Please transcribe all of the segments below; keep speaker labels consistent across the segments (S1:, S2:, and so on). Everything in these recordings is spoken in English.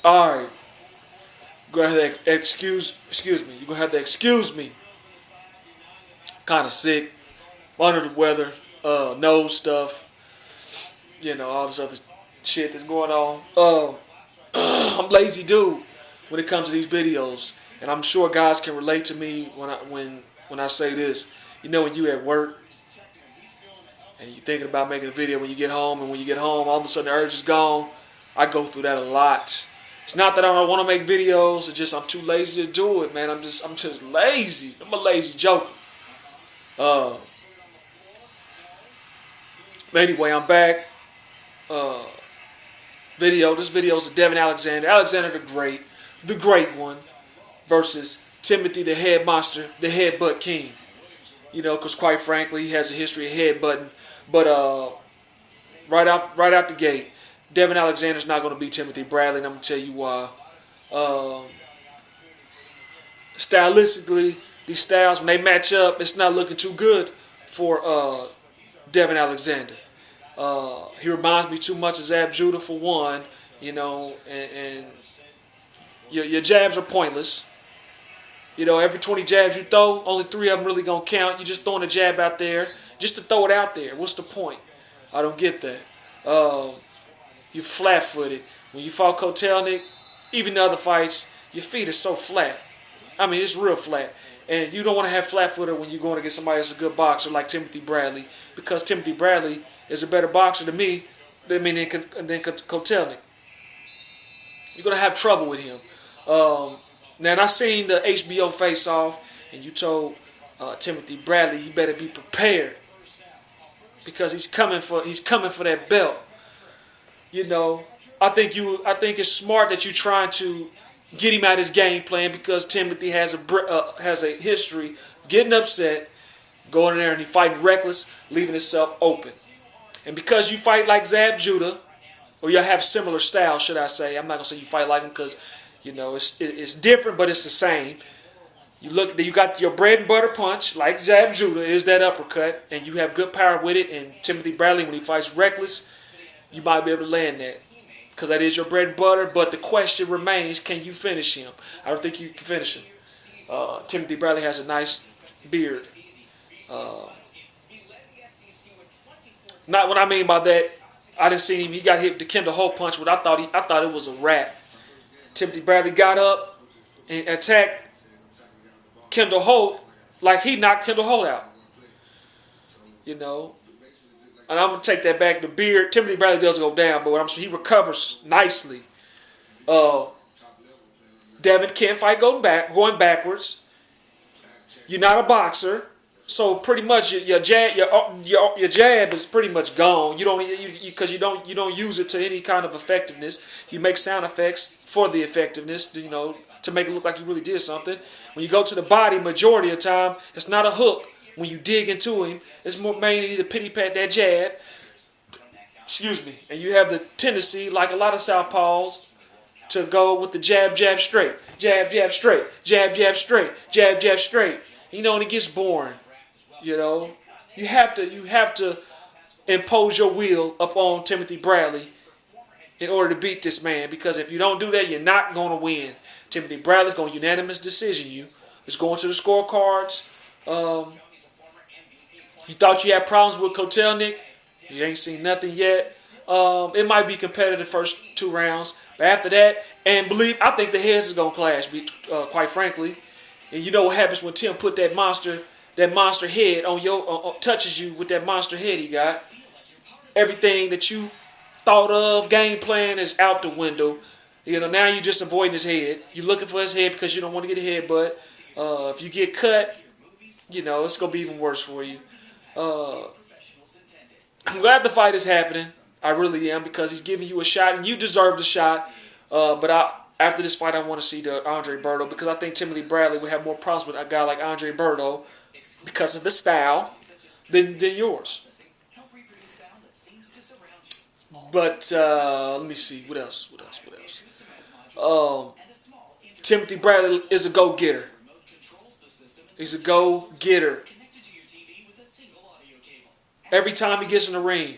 S1: All right, go ahead. Excuse me. You're gonna have to excuse me. Kind of sick, under the weather, nose stuff. All this other shit that's going on. I'm lazy dude when it comes to these videos, and I'm sure guys can relate to me when I say this. When you at work and you're thinking about making a video when you get home, and when you get home, all of a sudden the urge is gone. I go through that a lot. It's not that I don't want to make videos. It's just I'm too lazy to do it, man. I'm just lazy. I'm a lazy joker. Uh, anyway, I'm back. This video is of Devon Alexander. Alexander the great one, versus Timothy the head monster, the headbutt king. Because quite frankly, he has a history of headbutting. But right out the gate, Devon Alexander's not going to beat Timothy Bradley, and I'm going to tell you why. Stylistically, these styles, when they match up, it's not looking too good for Devon Alexander. He reminds me too much of Zab Judah for one, and your jabs are pointless. Every 20 jabs you throw, only 3 of them really going to count. You're just throwing a jab out there just to throw it out there. What's the point? I don't get that. You're flat-footed. When you fought Kotelnik, even the other fights, your feet are so flat. I mean, it's real flat. And you don't want to have flat-footed when you're going against somebody that's a good boxer like Timothy Bradley, because Timothy Bradley is a better boxer than me, than Kotelnik. You're going to have trouble with him. Now, I seen the HBO face-off, and you told Timothy Bradley he better be prepared because he's coming for that belt. I think it's smart that you're trying to get him out of his game plan, because Timothy has a history of getting upset, going in there and he fighting reckless, leaving himself open. And because you fight like Zab Judah, or you have similar style, should I say? I'm not gonna say you fight like him, because it's different, but it's the same. You got your bread and butter punch, like Zab Judah is that uppercut, and you have good power with it. And Timothy Bradley, when he fights reckless, you might be able to land that, because that is your bread and butter. But the question remains, can you finish him? I don't think you can finish him. Timothy Bradley has a nice beard. Not what I mean by that. I didn't see him. He got hit with the Kendall Holt punch, but I thought it was a wrap. Timothy Bradley got up and attacked Kendall Holt like he knocked Kendall Holt out. And I'm going to take that back. The beard, Timothy Bradley does go down, but he recovers nicely. Devon can't fight going backwards. You're not a boxer, so pretty much your jab is pretty much gone. You don't use it to any kind of effectiveness. You make sound effects for the effectiveness, to make it look like you really did something. When you go to the body, majority of the time, it's not a hook. When you dig into him, it's more mainly the pity pat, that jab. Excuse me. And you have the tendency, like a lot of southpaws, to go with the jab, jab, straight. Jab, jab, straight. Jab, jab, straight. Jab, jab, straight. And it gets boring. You have to impose your will upon Timothy Bradley in order to beat this man, because if you don't do that, you're not going to win. Timothy Bradley's going to unanimous decision you. It's going to the scorecards. You thought you had problems with Kotelnik. You ain't seen nothing yet. It might be competitive first 2 rounds, but after that, I think the heads is going to clash, quite frankly. And you know what happens when Tim put that monster head on touches you with that monster head he got. Everything that you thought of, game plan, is out the window. Now you're just avoiding his head. You're looking for his head because you don't want to get a headbutt. If you get cut, it's going to be even worse for you. I'm glad the fight is happening. I really am, because he's giving you a shot, and you deserve the shot. But after this fight, I want to see the Andre Berto, because I think Timothy Bradley would have more problems with a guy like Andre Berto because of the style than yours. But let me see. What else? Timothy Bradley is a go-getter. He's a go-getter. Every time he gets in the ring,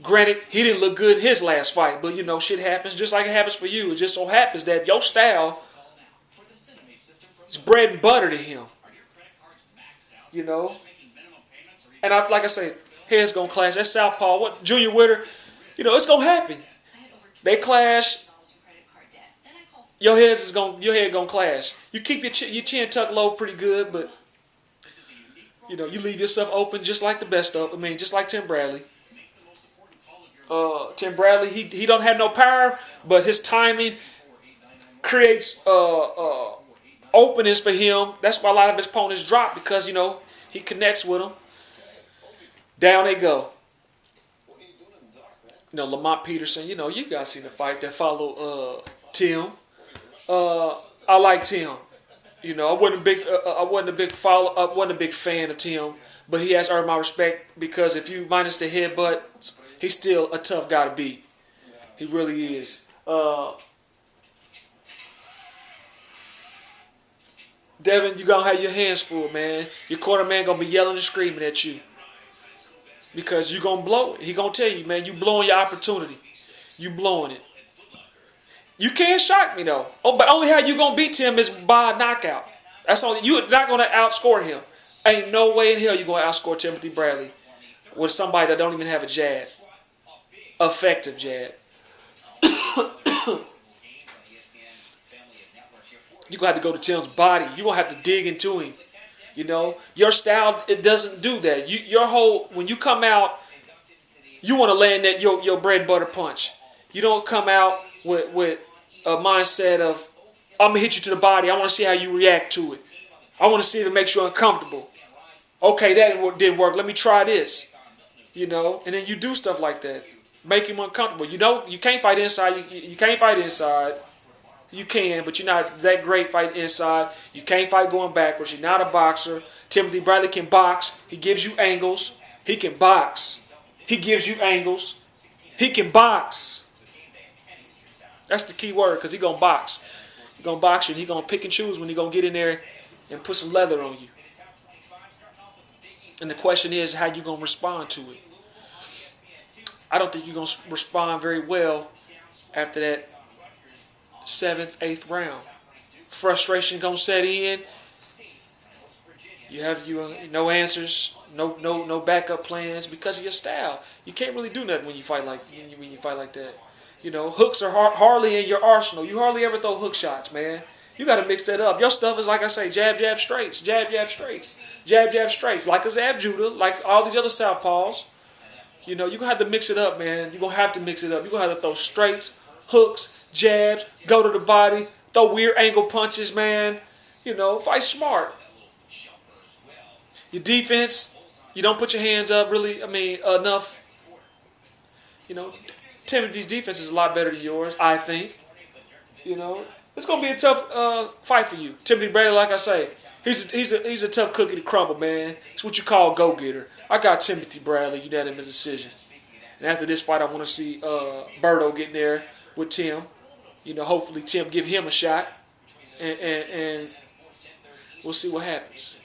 S1: Granted, he didn't look good in his last fight, but you know, shit happens just like it happens for you. It just so happens that your style is bread and butter to him. You know? And like I say, heads gonna clash. That's Southpaw. What Junior Witter, you know, it's gonna happen. They clash. Your head gonna clash. You keep your chin tucked low pretty good, but you know, you leave yourself open just like the best of. I mean, just like Tim Bradley. Tim Bradley, he don't have no power, but his timing creates openings for him. That's why a lot of his opponents drop, because you know he connects with them. Down they go. You know, Lamont Peterson. You know, you guys seen the fight that followed Tim. I like Tim. You know, I wasn't a big fan of Tim, but he has earned my respect because if you minus the headbutt, he's still a tough guy to beat. He really is. Devon, you gonna have your hands full, man. Your quarterman gonna be yelling and screaming at you because you gonna blow it. He gonna tell you, man, you blowing your opportunity. You blowing it. You can't shock me though. Oh, but only how you gonna beat Tim is by a knockout. That's all. You're not gonna outscore him. Ain't no way in hell you gonna outscore Timothy Bradley with somebody that don't even have a jab, effective jab. You gonna have to go to Tim's body. You gonna have to dig into him. You know, your style, it doesn't do that. Your whole, when you come out, you want to land that your bread and butter punch. You don't come out with a mindset of, I'm gonna hit you to the body. I want to see how you react to it. I want to see if it makes you uncomfortable. Okay, that didn't work. Let me try this. You know, and then you do stuff like that, make him uncomfortable. You know, you can't fight inside. You can't fight inside. You can, but you're not that great fighting inside. You can't fight going backwards. You're not a boxer. Timothy Bradley can box. He gives you angles. He can box. He gives you angles. He can box. That's the key word, because he's going to box. He's going to box you, and he's going to pick and choose when he's going to get in there and put some leather on you. And the question is how you going to respond to it. I don't think you're going to respond very well after that 7th, 8th round. Frustration gonna set in. You have no answers, no backup plans because of your style. You can't really do nothing when you fight like that. You know, hooks are hardly in your arsenal. You hardly ever throw hook shots, man. You got to mix that up. Your stuff is like I say, jab, jab, straights, jab, jab, straights, jab, jab, straights. Like a Zab Judah, like all these other southpaws. You know, you're gonna have to mix it up, man. You're gonna have to mix it up. You're gonna have to throw straights, hooks, jabs, go to the body, throw weird angle punches, man. You know, fight smart. Your defense, you don't put your hands up really, enough. You know, Timothy's defense is a lot better than yours, I think. You know, it's going to be a tough fight for you. Timothy Bradley, like I say, he's a tough cookie to crumble, man. It's what you call a go-getter. I got Timothy Bradley, unanimous decision. And after this fight, I want to see Berto getting there with Tim. You know, hopefully Tim give him a shot, and we'll see what happens.